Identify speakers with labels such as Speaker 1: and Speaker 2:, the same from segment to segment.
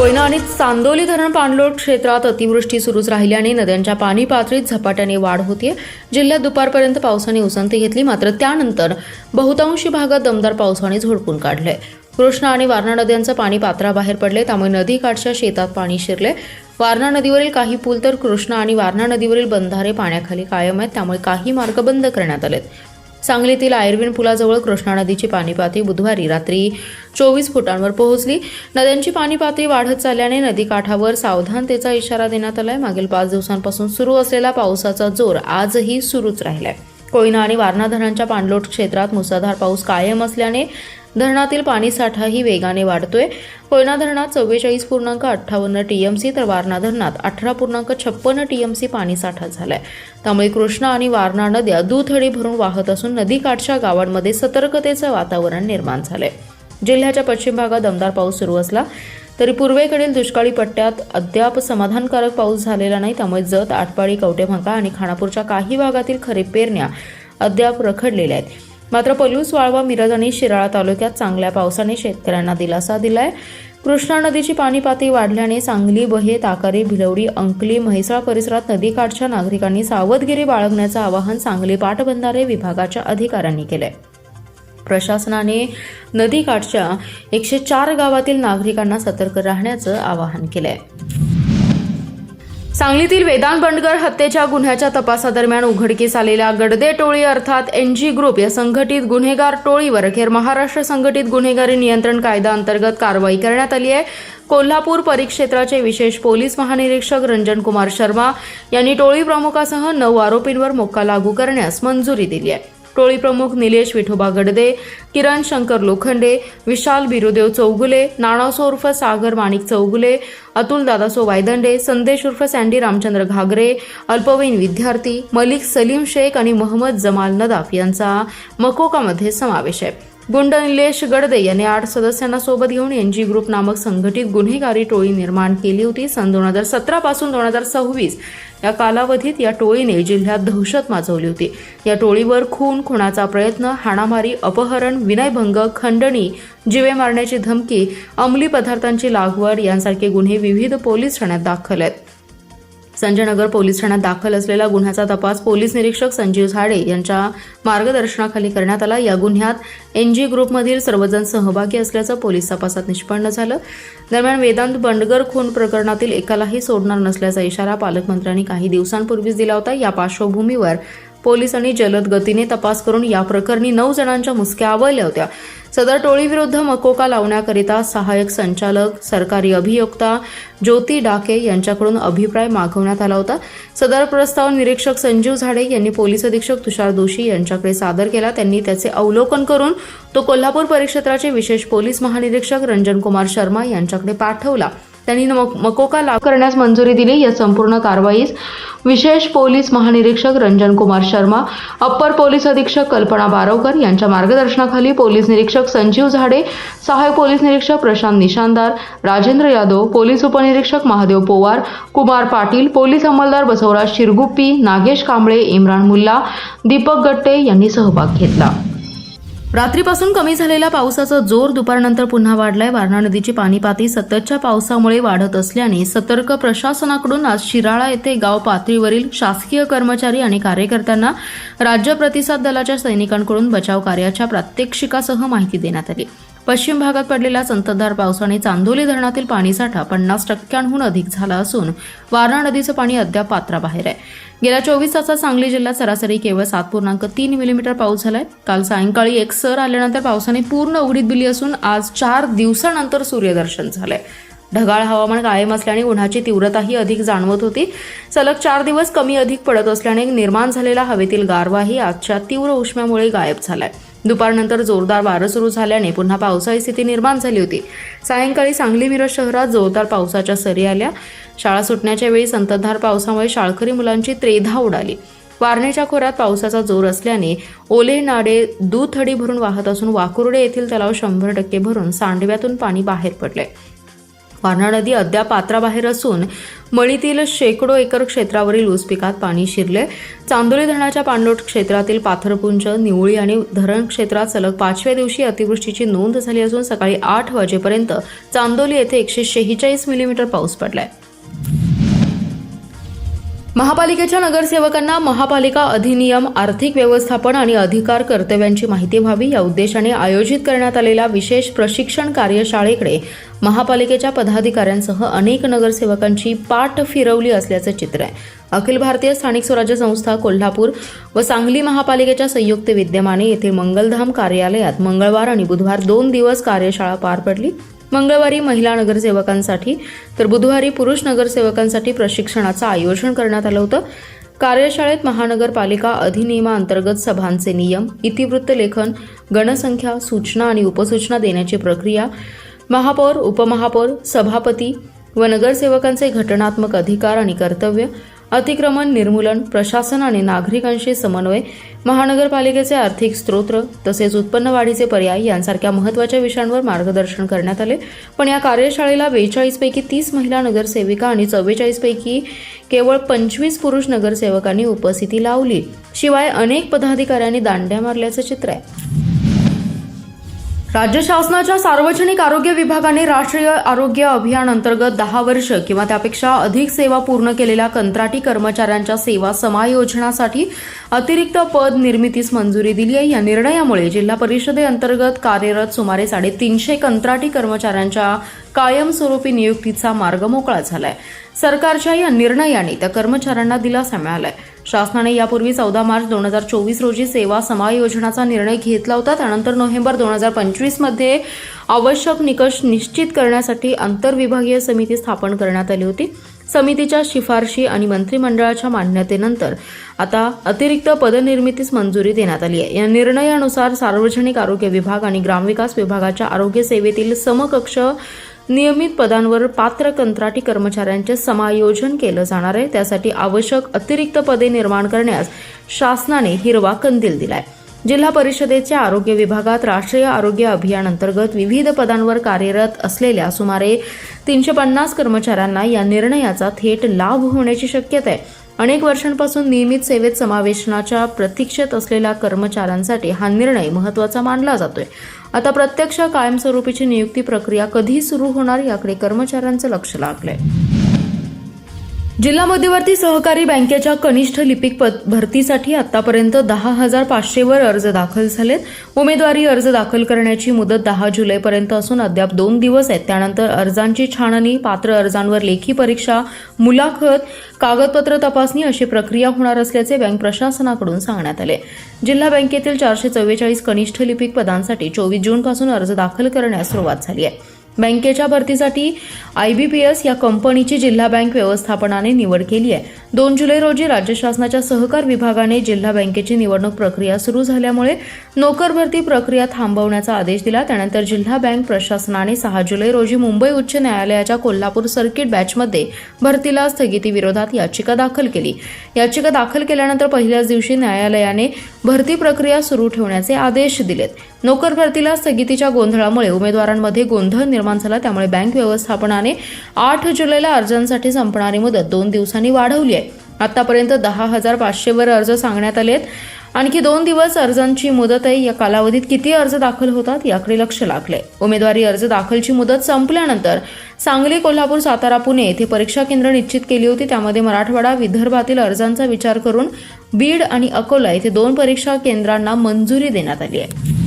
Speaker 1: कोयना आणि चांदोली धरण पाणलोट क्षेत्रात अतिवृष्टी सुरूच राहिल्याने नद्यांच्या पाणी पातळीत झपाट्याने वाढ होतीये। जिल्ह्यात दुपारपर्यंत पावसाने उसंती घेतली, मात्र त्यानंतर बहुतांशी भागात दमदार पावसाने झोडपून काढले। कृष्णा आणि वारणा नद्यांचं पाणी पात्राबाहेर पडले, त्यामुळे नदीकाठच्या शेतात पाणी शिरले। वारणा नदीवरील काही पूल तर कृष्णा आणि वारणा नदीवरील बंधारे पाण्याखाली कायम आहेत, त्यामुळे काही मार्ग बंद करण्यात आलेत। सांगलीतील आयर्विन पुलाजवळ कृष्णा नदीची पाणी पातळी बुधवारी रात्री 24 फुटांवर पोहोचली। नद्यांची पाणी पातळी वाढत चालल्याने नदीकाठावर सावधानतेचा इशारा देण्यात आलाय। मागील 5 दिवसांपासून सुरू असलेला पावसाचा जोर आजही सुरूच राहिलाय। कोयना आणि वारणा धरणांच्या पाणलोट क्षेत्रात मुसळधार पाऊस कायम असल्याने धरणातील पाणीसाठाही वेगाने वाढतोय। कोयना धरणात 44.58 टीएमसी तर वारणा धरणात 18.56 टीएमसी पाणीसाठा झालाय। त्यामुळे कृष्णा आणि वारणा नद्या दुथडी भरून वाहत असून नदीकाठच्या गावांमध्ये सतर्कतेचं वातावरण निर्माण झालंय। जिल्ह्याच्या पश्चिम भागात दमदार पाऊस सुरू असला तरी पूर्वेकडील दुष्काळी पट्ट्यात अद्याप समाधानकारक पाऊस झालेला नाही, त्यामुळे जत, आटपाडी, कवटेमहांकाळ आणि खानापूरच्या काही भागातील खरीप पेरण्या अद्याप रखडलेल्या आहेत। मात्र पलूस, वाळवा, मिरज आणि शिराळा तालुक्यात चांगल्या पावसाने शेतकऱ्यांना दिलासा दिलाय। कृष्णा नदीची पाणी पातळी वाढल्याने सांगली, बहे, ताकारी, भिलवडी, अंकली, म्हैसाळ परिसरात नदीकाठच्या नागरिकांनी सावधगिरी बाळगण्याचं आवाहन सांगली पाटबंधारे विभागाच्या अधिकाऱ्यांनी केलंय। प्रशासनाने नदीकाठच्या 104 गावातील नागरिकांना सतर्क राहण्याचं आवाहन केलंय। सांगलीतील वेदांत बंडगर हत्येच्या गुन्ह्याच्या तपासादरम्यान उघडकीस आलेल्या गडदे टोळी अर्थात एनजी ग्रुप या संघटित गुन्हेगार टोळीवर अखेर महाराष्ट्र संघटित गुन्हेगारी नियंत्रण कायदा अंतर्गत कारवाई करण्यात आली आहे। कोल्हापूर परिक्षेत्राचे विशेष पोलीस महानिरीक्षक रंजन कुमार शर्मा यांनी टोळी प्रमुखासह 9 आरोपींवर मोक्का लागू करण्यास मंजुरी दिली आहे। टोळी प्रमुख निलेश विठोबा गडदे, किरण शंकर लोखंडे, विशाल बिरुदेव चौगुले, नाणासो उर्फ सागर माणिक चौगुले, अतुल दादासो वायदंडे, संदेश उर्फ सँडी रामचंद्र घागरे, अल्पवयीन विद्यार्थी मलिक सलीम शेख आणि मोहम्मद जमाल नदाफ यांचा मकोकामध्ये समावेश आहे। गुंड निलेश गडदे यांनी 8 सदस्यांना सोबत घेऊन एनजी ग्रुप नामक संघटित गुन्हेगारी टोळी निर्माण केली होती। सन 2017 पासून 2026 या कालावधीत या टोळीने जिल्ह्यात दहशत माजवली होती। या टोळीवर खून, खुनाचा प्रयत्न, हाणामारी, अपहरण, विनयभंग, खंडणी, जीवे मारण्याची धमकी, अंमली पदार्थांची लागवड यांसारखे गुन्हे विविध पोलीस ठाण्यात दाखल आहेत। संजयनगर पोलीस ठाण्यात दाखल असलेला गुन्ह्याचा तपास पोलीस निरीक्षक संजीव झाडे यांच्या मार्गदर्शनाखाली करण्यात आला। या गुन्ह्यात एनजी ग्रुपमधील सर्वजण सहभागी असल्याचं पोलीस तपासात निष्पन्न झालं। दरम्यान वेदांत बंडगर खून प्रकरणातील एकालाही सोडणार नसल्याचा इशारा पालकमंत्र्यांनी काही दिवसांपूर्वीच दिला होता। या पार्श्वभूमीवर पोलिसांनी जलद गतीने तपास करून या प्रकरणी 9 जणांच्या मुसक्या आवळल्या होत्या। सदर टोळीविरुद्ध मकोका लावण्याकरिता सहाय्यक संचालक, सरकारी अभियोक्ता ज्योती डाके यांच्याकडून अभिप्राय मागवण्यात आला होता। सदर प्रस्ताव निरीक्षक संजीव झाडे यांनी पोलीस अधीक्षक तुषार दोशी यांच्याकडे सादर केला। त्यांनी त्याचे अवलोकन करून तो कोल्हापूर परिक्षेत्राचे विशेष पोलीस महानिरीक्षक रंजन कुमार शर्मा यांच्याकडे पाठवला। त्यांनी मकोका लागू करण्यास मंजुरी दिली। या संपूर्ण कारवाईस विशेष पोलीस महानिरीक्षक रंजन कुमार शर्मा, अप्पर पोलीस अधीक्षक कल्पना बारवकर यांच्या मार्गदर्शनाखाली पोलीस निरीक्षक संजीव झाडे, सहाय्यक पोलीस निरीक्षक प्रशांत निशानदार, राजेंद्र यादव, पोलीस उपनिरीक्षक महादेव पोवार, कुमार पाटील, पोलीस अंमलदार बसवराज शिरगुप्पी, नागेश कांबळे, इम्रान मुल्ला, दीपक गट्टे यांनी सहभाग घेतला। रात्रीपासून कमी झालेला पावसाचा जोर दुपारनंतर पुन्हा वाढलाय। वारणा नदीची पाणी पातळी सततच्या पावसामुळे वाढत असल्याने सतर्क प्रशासनाकडून आज शिराळा येथे गाव पातळीवरील शासकीय कर्मचारी आणि कार्यकर्त्यांना राज्य प्रतिसाद दलाच्या सैनिकांकडून बचाव कार्याच्या प्रात्यक्षिकासह माहिती देण्यात आली। पश्चिम भागात पडलेल्या संततधार पावसाने चांदोली धरणातील पाणीसाठा 50% अधिक झाला असून वारणा नदीचं पाणी अद्याप पात्राबाहेर आहे। गेल्या 24 तासात सांगली जिल्ह्यात सरासरी केवळ 7.3 मिलीमीटर पाऊस झालाय। काल सायंकाळी एक सर आल्यानंतर पावसाने पूर्ण उघडीप दिली असून आज 4 दिवसानंतर सूर्यदर्शन झालंय। ढगाळ हवामान कायम असल्याने उन्हाची तीव्रताही अधिक जाणवत होती। सलग 4 दिवस कमी अधिक पडत असल्याने निर्माण झालेला हवेतील गारवाही आजच्या तीव्र उष्म्यामुळे गायब झालाय। दुपारनंतर जोरदार वारं सुरू झाल्याने पुन्हा पावसाची स्थिती निर्माण झाली होती। सायंकाळी सांगली मिरज शहरात जोरदार पावसाच्या सरी आल्या। शाळा सुटण्याच्या वेळी संततधार पावसामुळे शाळकरी मुलांची त्रेधा उडाली। वारणेच्या खोऱ्यात पावसाचा जोर असल्याने ओले नाडे दुथडी भरून वाहत असून वाकुर्डे येथील तलाव 100% भरून सांडव्यातून पाणी बाहेर पडले। वारणा नदी अद्याप पात्राबाहेर असून मळीतील शेकडो एकर क्षेत्रावरील ऊस पिकात पाणी शिरले. चांदोली धरणाच्या पाणलोट क्षेत्रातील पाथरपुंज, निवळी आणि धरण क्षेत्रात सलग 5व्या दिवशी अतिवृष्टीची नोंद झाली असून सकाळी 8 वाजेपर्यंत चांदोली येथे 146 मिलीमीटर पाऊस पडलाय. महापालिकेच्या नगरसेवकांना महापालिका अधिनियम, आर्थिक व्यवस्थापन आणि अधिकार कर्तव्यांची माहिती व्हावी या उद्देशाने आयोजित करण्यात आलेल्या विशेष प्रशिक्षण कार्यशाळेकडे महापालिकेच्या पदाधिकाऱ्यांसह अनेक नगरसेवकांची पाठ फिरवली असल्याचं चित्र आहे. अखिल भारतीय स्थानिक स्वराज्य संस्था कोल्हापूर व सांगली महापालिकेच्या संयुक्त विद्यमाने येथे मंगलधाम कार्यालयात मंगळवार आणि बुधवार 2 दिवस कार्यशाळा पार पडली. मंगळवारी महिला नगरसेवकांसाठी तर बुधवारी पुरुष नगरसेवकांसाठी प्रशिक्षणाचं आयोजन करण्यात आलं होतं. कार्यशाळेत महानगरपालिका अधिनियमाअंतर्गत सभांचे नियम, इतिवृत्त लेखन, गणसंख्या, सूचना आणि उपसूचना देण्याची प्रक्रिया, महापौर, उपमहापौर, सभापती व नगरसेवकांचे घटनात्मक अधिकार आणि कर्तव्य, अतिक्रमण निर्मूलन, प्रशासन आणि नागरिकांशी समन्वय, महानगरपालिकेचे आर्थिक स्त्रोत तसेच उत्पन्न वाढीचे पर्याय यांसारख्या महत्त्वाच्या विषयांवर मार्गदर्शन करण्यात आले. पण या कार्यशाळेला 42 पैकी 30 महिला नगरसेविका आणि 44 पैकी केवळ 25 पुरुष नगरसेवकांनी उपस्थिती लावली. शिवाय अनेक पदाधिकाऱ्यांनी दांड्या मारल्याचं चित्र आहे. राज्य शासनाच्या सार्वजनिक आरोग्य विभागाने राष्ट्रीय आरोग्य अभियान अंतर्गत 10 वर्ष किंवा त्यापेक्षा अधिक सेवा पूर्ण केलेल्या कंत्राटी कर्मचाऱ्यांच्या सेवा समायोजनासाठी अतिरिक्त पद निर्मितीस मंजुरी दिली आहे. या निर्णयामुळे जिल्हा परिषदेअंतर्गत कार्यरत सुमारे 350 कंत्राटी कर्मचाऱ्यांच्या कायमस्वरूपी नियुक्तीचा मार्ग मोकळा झालाय. सरकारच्या या निर्णयाने त्या कर्मचाऱ्यांना दिलासा मिळालाय. शासनाने यापूर्वी 14 मार्च 2024 रोजी सेवा समायोजनाचा निर्णय घेतला होता. त्यानंतर नोव्हेंबर 2025 मध्ये आवश्यक निकष निश्चित करण्यासाठी आंतरविभागीय समिती स्थापन करण्यात आली होती. समितीच्या शिफारशी आणि मंत्रिमंडळाच्या मान्यतेनंतर आता अतिरिक्त पदनिर्मितीस मंजुरी देण्यात आली आहे. या निर्णयानुसार सार्वजनिक आरोग्य विभाग आणि ग्रामविकास विभागाच्या आरोग्य सेवेतील समकक्ष नियमित पदांवर पात्र कंत्राटी कर्मचाऱ्यांचे समायोजन केलं जाणार आहे. त्यासाठी आवश्यक अतिरिक्त पदे निर्माण करण्यास शासनाने हिरवा कंदील दिलाय. जिल्हा परिषदेच्या आरोग्य विभागात राष्ट्रीय आरोग्य अभियान अंतर्गत विविध पदांवर कार्यरत असलेल्या सुमारे 350 कर्मचाऱ्यांना या निर्णयाचा थेट लाभ होण्याची शक्यता आहे. अनेक वर्षांपासून नियमित सेवेत समावेशनाच्या प्रतीक्षेत असलेल्या कर्मचाऱ्यांसाठी हा निर्णय महत्त्वाचा मानला जातोय. आता प्रत्यक्ष कायमस्वरूपीची नियुक्ती प्रक्रिया कधी सुरू होणार याकडे कर्मचाऱ्यांचं लक्ष लागलंय. जिल्हा मध्यवर्ती सहकारी बँकेच्या कनिष्ठ लिपिक भरतीसाठी आतापर्यंत 10,500 वर अर्ज दाखल झालेत. उमेदवारी अर्ज दाखल करण्याची मुदत 10 जुलैपर्यंत असून अद्याप 2 दिवस आहेत. त्यानंतर अर्जांची छाननी, पात्र अर्जांवर लेखी परीक्षा, मुलाखत, कागदपत्र तपासणी अशी प्रक्रिया होणार असल्याचे बँक प्रशासनाकडून सांगण्यात आले. जिल्हा बँकेतील 444 कनिष्ठ लिपिक पदांसाठी 24 जूनपासून अर्ज दाखल करण्यास सुरुवात झाली आहे. बँकेच्या भरतीसाठी IBPS या कंपनीची जिल्हा बँक व्यवस्थापनाने निवड केली आहे. 2 जुलै रोजी राज्य शासनाच्या सहकार विभागाने जिल्हा बँकेची निवडणूक प्रक्रिया सुरू झाल्यामुळे नोकर भरती प्रक्रिया थांबवण्याचा आदेश दिला. त्यानंतर जिल्हा बँक प्रशासनाने 6 जुलै रोजी मुंबई उच्च न्यायालयाच्या कोल्हापूर सर्किट बॅचमध्ये भरतीला स्थगिती विरोधात याचिका दाखल केली. याचिका दाखल केल्यानंतर पहिल्याच दिवशी न्यायालयाने भरती प्रक्रिया सुरू ठेवण्याचे आदेश दिलेत. नोकर भरतीला स्थगितीच्या गोंधळामुळे उमेदवारांमध्ये गोंधळ निर्माण झाला. त्यामुळे बँक व्यवस्थापनाने 8 जुलैला अर्जांसाठी संपणारी मुदत 2 दिवसांनी वाढवली आहे. आतापर्यंत 10,500 वर अर्ज सांगण्यात आलेत. आणखी 2 दिवस अर्जांची मुदत आहे. या कालावधीत किती अर्ज दाखल होतात याकडे लक्ष लागलंय. उमेदवारी अर्ज दाखलची मुदत संपल्यानंतर सांगली, कोल्हापूर, सातारा, पुणे येथे परीक्षा केंद्र निश्चित केली होती. त्यामध्ये मराठवाडा, विदर्भातील अर्जांचा विचार करून बीड आणि अकोला येथे 2 परीक्षा केंद्रांना मंजुरी देण्यात आली आहे.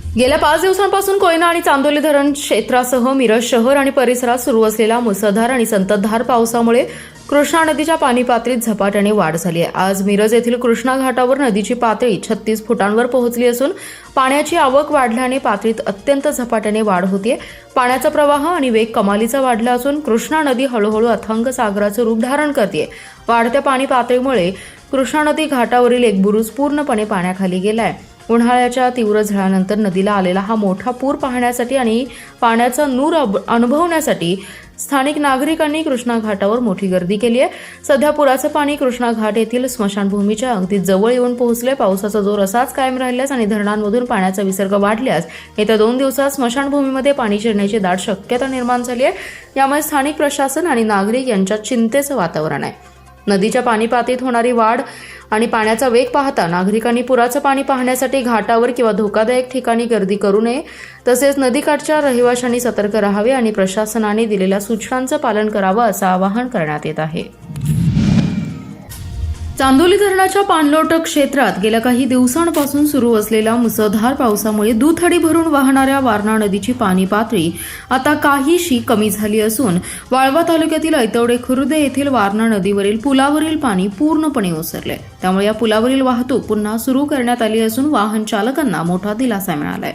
Speaker 1: गेल्या 5 दिवसांपासून कोयना आणि चांदोली धरण क्षेत्रासह मिरज शहर आणि परिसरात सुरू असलेल्या मुसळधार आणि संततधार पावसामुळे कृष्णा नदीच्या पाणी पातळीत झपाट्याने वाढ झाली आहे. आज मिरज येथील कृष्णा घाटावर नदीची पातळी 36 फुटांवर पोहोचली असून पाण्याची आवक वाढल्याने पातळीत अत्यंत झपाट्याने वाढ होतीये. पाण्याचा प्रवाह आणि वेग कमालीचा वाढला असून कृष्णा नदी हळूहळू अथांग सागराचं रूप धारण करते. वाढत्या पाणी पातळीमुळे कृष्णा नदी घाटावरील एक बुरुज पूर्णपणे पाण्याखाली गेलाय. उन्हाळ्याच्या तीव्र झळानंतर नदीला आलेला हा मोठा पूर पाहण्यासाठी आणि पाण्याचा नूर अनुभवण्यासाठी स्थानिक नागरिकांनी कृष्णा घाटावर मोठी गर्दी केली आहे. सध्या पुराचं पाणी कृष्णा घाट येथील स्मशानभूमीच्या अगदी जवळ येऊन पोहोचले. पावसाचा जोर असाच कायम राहिल्यास आणि धरणांमधून पाण्याचा विसर्ग वाढल्यास येत्या 2 दिवसात स्मशानभूमीमध्ये पाणी शिरण्याची दाट शक्यता निर्माण झाली आहे. यामुळे स्थानिक प्रशासन आणि नागरिक यांच्यात चिंतेचं वातावरण आहे. नदीच्या पाणी पातळीत होणारी वाढ आणि पाण्याचा वेग पाहता नागरिकांनी पुराचं पाणी पाहण्यासाठी घाटावर किंवा धोकादायक ठिकाणी गर्दी करू नये. तसेच नदीकाठच्या रहिवाशांनी सतर्क राहावे आणि प्रशासनाने दिलेल्या सूचनांचं पालन करावं असं आवाहन करण्यात येत आहे. चांदोली धरणाच्या पाणलोट क्षेत्रात गेल्या काही दिवसांपासून सुरू असलेल्या मुसळधार पावसामुळे दुथडी भरून वाहणाऱ्या वारणा नदीची पाणी पातळी आता काहीशी कमी झाली असून वाळवा तालुक्यातील ऐतवडे खुर्द येथील वारणा नदीवरील पुलावरील पाणी पूर्णपणे ओसरले. त्यामुळे या पुलावरील वाहतूक पुन्हा सुरू करण्यात आली असून वाहन चालकांना मोठा दिलासा मिळालाय.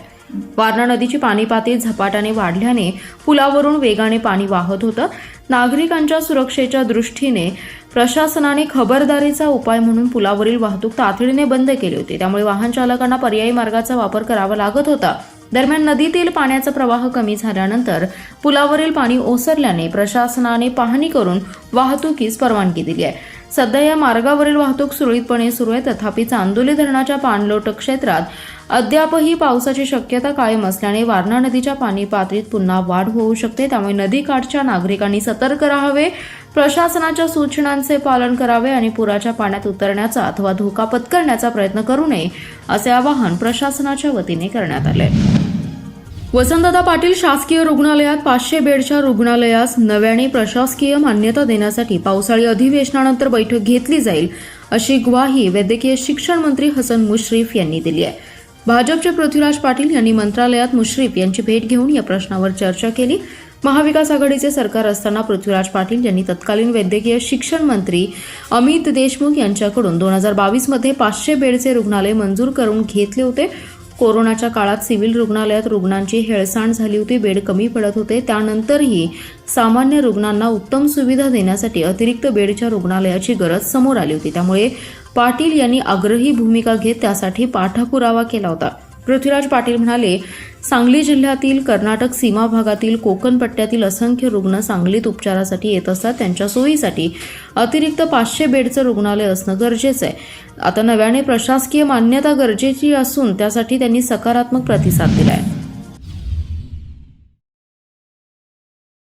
Speaker 1: वारणा नदीची पाणी पातळी झपाट्याने वाढल्याने पुलावरून वेगाने पाणी वाहत होतं. नागरिकांच्या सुरक्षेच्या दृष्टीने प्रशासनाने खबरदारीचा उपाय म्हणून पुलावरील वाहतूक तातडीने बंद केली होती. त्यामुळे वाहन चालकांना पर्यायी मार्गाचा वापर करावा लागत होता. दरम्यान नदीतील पाण्याचा प्रवाह कमी झाल्यानंतर पुलावरील पाणी ओसरल्याने प्रशासनाने पाहणी करून वाहतुकीस परवानगी दिली आहे. सध्या या मार्गावरील वाहतूक सुरळीतपणे सुरू आहे. तथापि चांदोली धरणाच्या पाणलोट क्षेत्रात अद्यापही पावसाची शक्यता कायम असल्याने वारणा नदीच्या पाणी पातळीत पुन्हा वाढ होऊ शकते. त्यामुळे नदीकाठच्या नागरिकांनी सतर्क राहावे, प्रशासनाच्या सूचनांचे पालन करावे आणि पुराच्या पाण्यात उतरण्याचा अथवा धोका पत्करण्याचा प्रयत्न करू नये असे आवाहन प्रशासनाच्या वतीने करण्यात आले. वसंतदादा पाटील शासकीय रुग्णालयात 500 बेडच्या रुग्णालयास नव्याने प्रशासकीय मान्यता देण्यासाठी पावसाळी अधिवेशनानंतर बैठक घेतली जाईल अशी ग्वाही वैद्यकीय शिक्षण मंत्री हसन मुश्रीफ यांनी दिली आहे. भाजपचे पृथ्वीराज पाटील यांनी मंत्रालयात मुश्रीफ यांची भेट घेऊन या प्रश्नावर चर्चा केली. महाविकास आघाडीचे सरकार असताना पृथ्वीराज पाटील यांनी तत्कालीन वैद्यकीय शिक्षण मंत्री अमित देशमुख यांच्याकडून 2022 मध्ये 500 बेडचे रुग्णालय मंजूर करून घेतले होते. कोरोनाच्या काळात सिव्हिल रुग्णालयात रुग्णांची हेळसांड झाली होती. बेड कमी पडत होते. त्यानंतरही सामान्य रुग्णांना उत्तम सुविधा देण्यासाठी अतिरिक्त बेडच्या रुग्णालयाची गरज समोर आली होती. त्यामुळे पाटील यांनी आग्रही भूमिका घेत त्यासाठी पाठपुरावा केला होता. पृथ्वीराज पाटील म्हणाले, सांगली जिल्ह्यातील कर्नाटक सीमा भागातील कोकण पट्ट्यातील असंख्य रुग्ण सांगलीत उपचारासाठी येत असतात. त्यांच्या सोयीसाठी अतिरिक्त 500 बेडचं रुग्णालय असणं गरजेचं आहे. आता नव्याने प्रशासकीय मान्यता गरजेची असून त्यासाठी त्यांनी सकारात्मक प्रतिसाद दिला आहे.